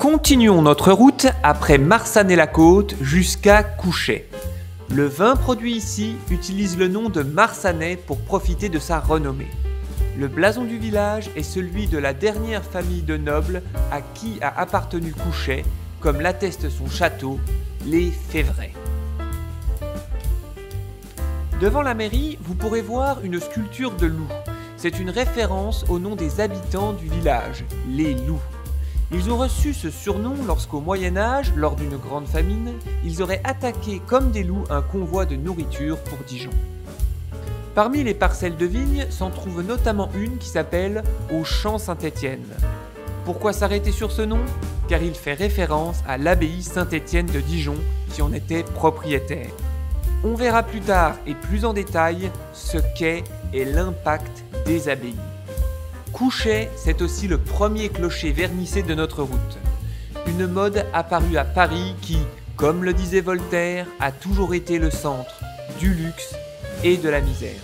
Continuons notre route après Marsanais-la-Côte jusqu'à Couchet. Le vin produit ici utilise le nom de Marsanais pour profiter de sa renommée. Le blason du village est celui de la dernière famille de nobles à qui a appartenu Couchet, comme l'atteste son château, les Févrais. Devant la mairie, vous pourrez voir une sculpture de loup. C'est une référence au nom des habitants du village, les loups. Ils ont reçu ce surnom lorsqu'au Moyen-Âge, lors d'une grande famine, ils auraient attaqué comme des loups un convoi de nourriture pour Dijon. Parmi les parcelles de vignes s'en trouve notamment une qui s'appelle Au Champ Saint-Étienne. Pourquoi s'arrêter sur ce nom? Car il fait référence à l'abbaye Saint-Étienne de Dijon qui en était propriétaire. On verra plus tard et plus en détail ce qu'est et l'impact des abbayes. Couchet, c'est aussi le premier clocher vernissé de notre route. Une mode apparue à Paris qui, comme le disait Voltaire, a toujours été le centre du luxe et de la misère.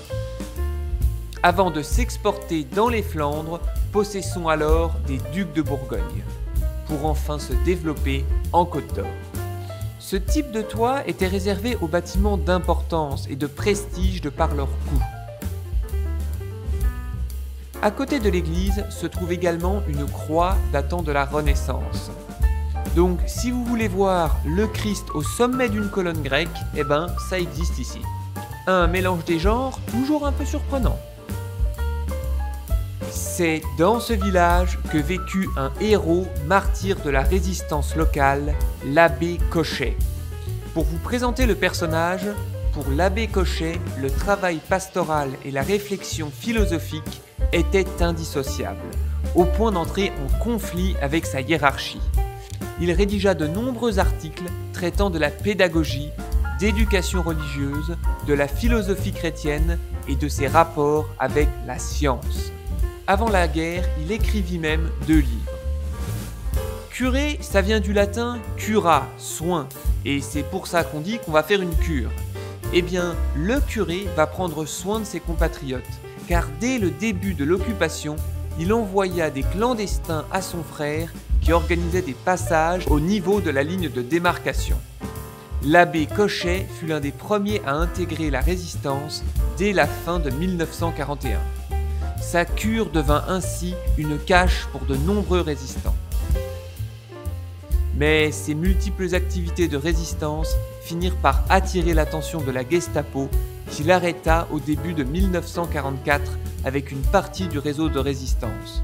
Avant de s'exporter dans les Flandres, possessons alors des ducs de Bourgogne, pour enfin se développer en Côte d'Or. Ce type de toit était réservé aux bâtiments d'importance et de prestige de par leur coût. À côté de l'église se trouve également une croix datant de la Renaissance. Donc si vous voulez voir le Christ au sommet d'une colonne grecque, eh ben ça existe ici. Un mélange des genres toujours un peu surprenant. C'est dans ce village que vécut un héros martyr de la résistance locale, l'abbé Cochet. Pour vous présenter le personnage, pour l'abbé Cochet, le travail pastoral et la réflexion philosophique étaient indissociables, au point d'entrer en conflit avec sa hiérarchie. Il rédigea de nombreux articles traitant de la pédagogie, d'éducation religieuse, de la philosophie chrétienne et de ses rapports avec la science. Avant la guerre, il écrivit même 2 livres. Curé, ça vient du latin cura, soin, et c'est pour ça qu'on dit qu'on va faire une cure. Eh bien, le curé va prendre soin de ses compatriotes, car dès le début de l'occupation, il envoya des clandestins à son frère qui organisaient des passages au niveau de la ligne de démarcation. L'abbé Cochet fut l'un des premiers à intégrer la résistance dès la fin de 1941. Sa cure devint ainsi une cache pour de nombreux résistants. Mais ces multiples activités de résistance finirent par attirer l'attention de la Gestapo qui l'arrêta au début de 1944 avec une partie du réseau de résistance.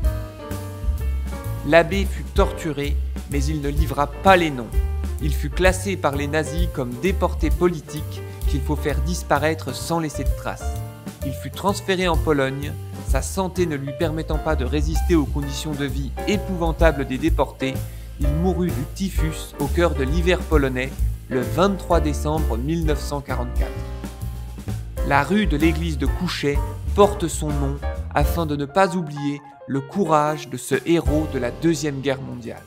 L'abbé fut torturé, mais il ne livra pas les noms. Il fut classé par les nazis comme déporté politique qu'il faut faire disparaître sans laisser de traces. Il fut transféré en Pologne, sa santé ne lui permettant pas de résister aux conditions de vie épouvantables des déportés. Il mourut du typhus au cœur de l'hiver polonais le 23 décembre 1944. La rue de l'église de Couchet porte son nom afin de ne pas oublier le courage de ce héros de la Deuxième Guerre mondiale.